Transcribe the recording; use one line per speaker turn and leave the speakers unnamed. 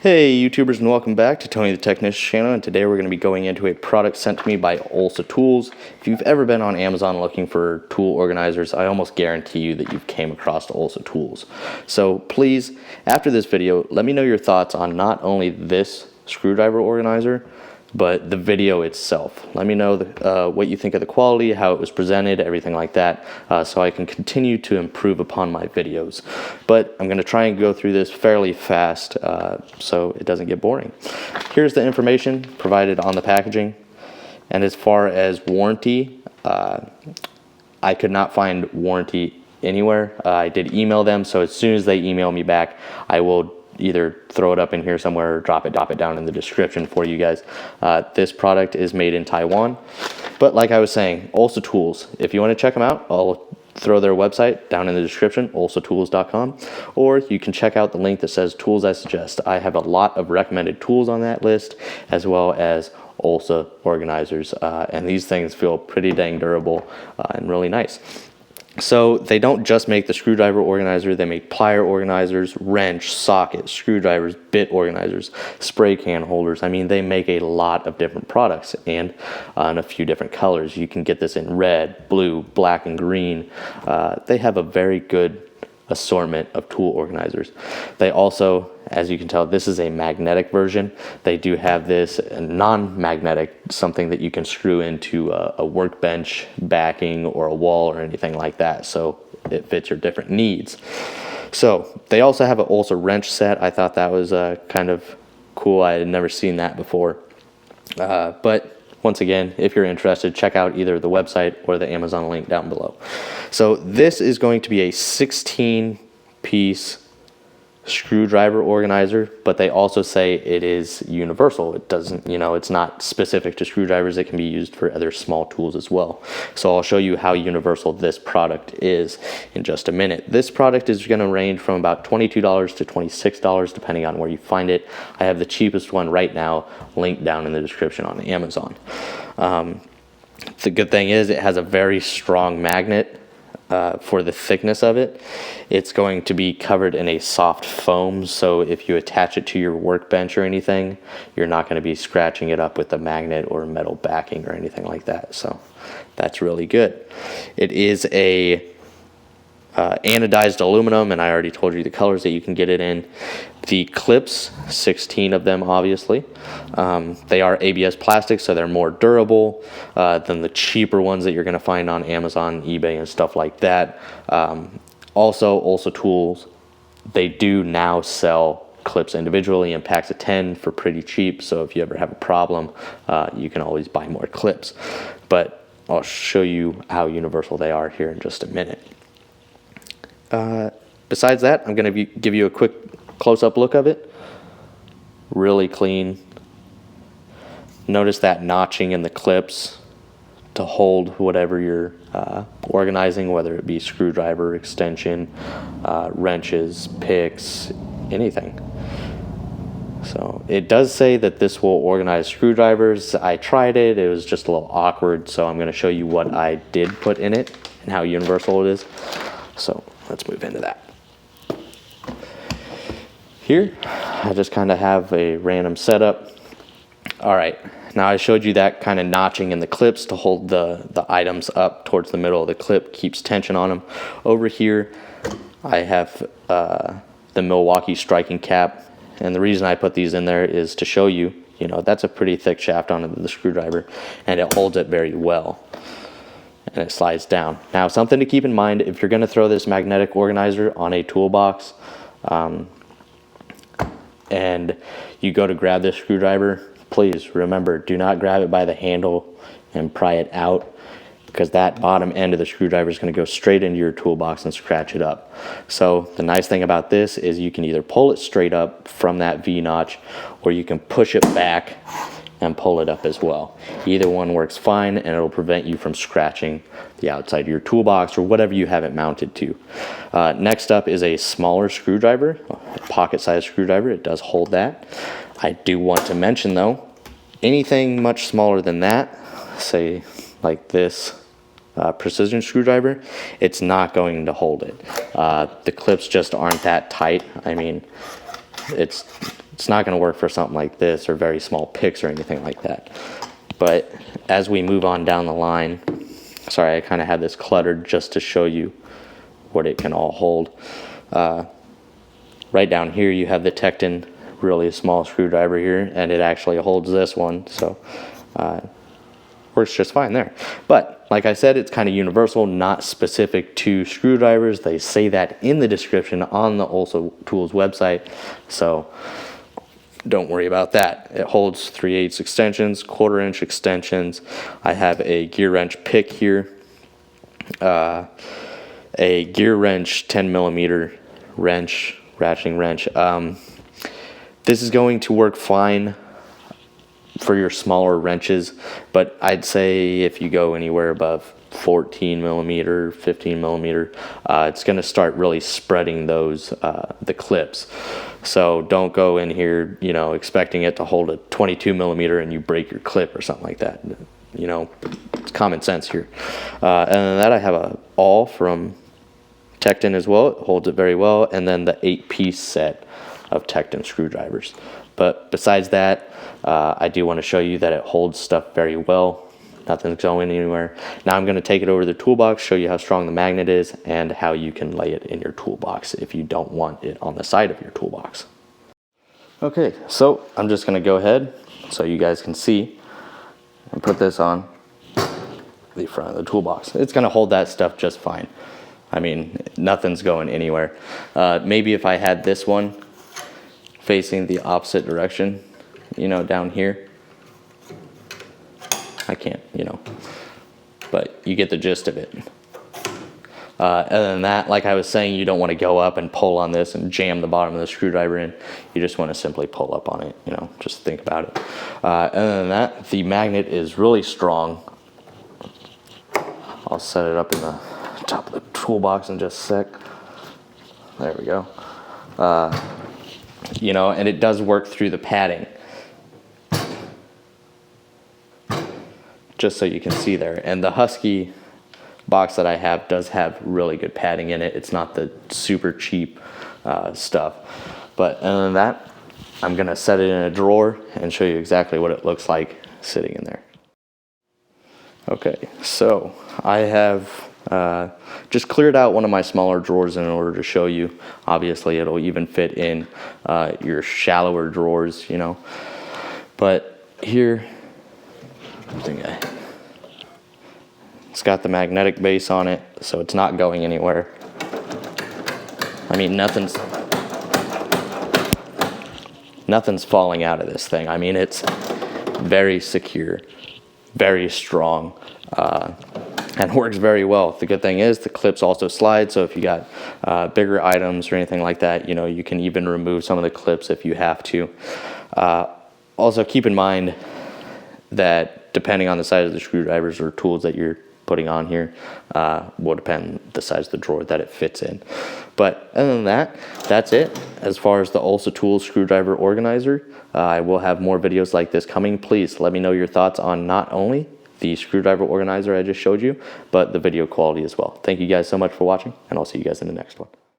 Hey YouTubers, and welcome back to Tony the Technician channel, and today we're going to be going into a product sent to me by Olsa Tools. If you've ever been on Amazon looking for tool organizers, I almost guarantee you that you've came across Olsa Tools. So please, after this video, let me know your thoughts on not only this screwdriver organizer, but the video itself. Let me know what you think of the quality, how it was presented, everything like that, so I can continue to improve upon my videos. But I'm going to try and go through this fairly fast so it doesn't get boring. Here's the information provided on the packaging. And as far as warranty, I could not find warranty anywhere. I did email them, so as soon as they email me back, I will either throw it up in here somewhere or drop it down in the description for you guys. This product is made in Taiwan, but like I was saying, Olsa Tools, if you want to check them out, I'll throw their website down in the description, olsatools.com, or you can check out the link that says tools I suggest. I have a lot of recommended tools on that list, as well as Olsa organizers, and these things feel pretty dang durable and really nice. So they don't just make the screwdriver organizer, they make plier organizers, wrench, socket, screwdrivers, bit organizers, spray can holders. I mean, they make a lot of different products and in a few different colors. You can get this in red, blue, black, and green. They have a very good assortment of tool organizers. They also, as you can tell, this is a magnetic version. They do have this non-magnetic, something that you can screw into a workbench backing or a wall or anything like that, so it fits your different needs. So they also have an Olsa wrench set. I thought that was kind of cool. I had never seen that before. But once again, if you're interested, check out either the website or the Amazon link down below. So this is going to be a 16-piece screwdriver organizer, but they also say it is universal. It doesn't, it's not specific to screwdrivers. It can be used for other small tools as well. So I'll show you how universal this product is in just a minute. This product is going to range from about $22 to $26 depending on where you find it. I have the cheapest one right now linked down in the description on Amazon. The good thing is it has a very strong magnet. For the thickness of it, it's going to be covered in a soft foam, so if you attach it to your workbench or anything, you're not going to be scratching it up with a magnet or metal backing or anything like that. So that's really good. It is a anodized aluminum, and I already told you the colors that you can get it in. The clips, 16 of them obviously, they are ABS plastic, so they're more durable than the cheaper ones that you're going to find on Amazon, eBay, and stuff like that. Also, Olsa Tools, they do now sell clips individually in packs of 10 for pretty cheap, so if you ever have a problem, you can always buy more clips. But I'll show you how universal they are here in just a minute. Besides that, I'm going to give you a quick close-up look of it. Really clean. Notice that notching in the clips to hold whatever you're organizing, whether it be screwdriver, extension, wrenches, picks, anything. So it does say that this will organize screwdrivers. I tried it. It was just a little awkward, so I'm going to show you what I did put in it and how universal it is. So let's move into that. Here, I just kind of have a random setup. All right, now I showed you that kind of notching in the clips to hold the items up towards the middle of the clip, keeps tension on them. Over here, I have the Milwaukee striking cap, and the reason I put these in there is to show you, that's a pretty thick shaft on the screwdriver, and it holds it very well. And it slides down. Now, something to keep in mind, if you're going to throw this magnetic organizer on a toolbox and you go to grab this screwdriver, please remember, do not grab it by the handle and pry it out, because that bottom end of the screwdriver is going to go straight into your toolbox and scratch it up. So the nice thing about this is you can either pull it straight up from that V-notch, or you can push it back and pull it up as well. Either one works fine, and it'll prevent you from scratching the outside of your toolbox or whatever you have it mounted to. Next up is a smaller screwdriver, a pocket-sized screwdriver. It does hold that. I do want to mention though, anything much smaller than that, say like this precision screwdriver, it's not going to hold it. The clips just aren't that tight. I mean, it's It's not going to work for something like this or very small picks or anything like that. But as we move on down the line, sorry, I kind of had this cluttered just to show you what it can all hold. Right down here you have the Tecton, really small screwdriver here, and it actually holds this one, so works just fine there. But like I said, it's kind of universal, not specific to screwdrivers. They say that in the description on the Olsa Tools website, so don't worry about that. It holds 3/8 extensions, 1/4-inch extensions. I have a gear wrench pick here, a gear wrench 10mm wrench, ratcheting wrench. This is going to work fine for your smaller wrenches, but I'd say if you go anywhere above 14mm, 15mm, it's going to start really spreading those the clips. So don't go in here, you know, expecting it to hold a 22mm and you break your clip or something like that. You know, it's common sense here. And then that I have a awl from Tecton as well. It holds it very well, and then the 8-piece set of Tecton screwdrivers. But besides that, I do want to show you that it holds stuff very well. Nothing's going anywhere. Now I'm going to take it over to the toolbox, show you how strong the magnet is and how you can lay it in your toolbox if you don't want it on the side of your toolbox. Okay, so I'm just going to go ahead so you guys can see and put this on the front of the toolbox. It's going to hold that stuff just fine. I mean, nothing's going anywhere. Maybe if I had this one facing the opposite direction, you know, down here. I can't, you know, but you get the gist of it. Other than that, like I was saying, you don't want to go up and pull on this and jam the bottom of the screwdriver in. You just want to simply pull up on it, you know, just think about it. Other than that, the magnet is really strong. I'll set it up in the top of the toolbox in just a sec. There we go. You know, and it does work through the padding. Just so you can see there. And the Husky box that I have does have really good padding in it. It's not the super cheap stuff. But other than that, I'm gonna set it in a drawer and show you exactly what it looks like sitting in there. Okay, so I have just cleared out one of my smaller drawers in order to show you. Obviously it'll even fit in your shallower drawers, you know. But here, it's got the magnetic base on it, so it's not going anywhere. I mean, nothing's falling out of this thing. I mean, it's very secure, very strong, and works very well. The good thing is the clips also slide, so if you got bigger items or anything like that, you know, you can even remove some of the clips if you have to. Also keep in mind that depending on the size of the screwdrivers or tools that you're putting on here, will depend the size of the drawer that it fits in. But other than that, that's it as far as the Olsa Tools screwdriver organizer. I will have more videos like this coming. Please let me know your thoughts on not only the screwdriver organizer I just showed you, but the video quality as well. Thank you guys so much for watching, and I'll see you guys in the next one.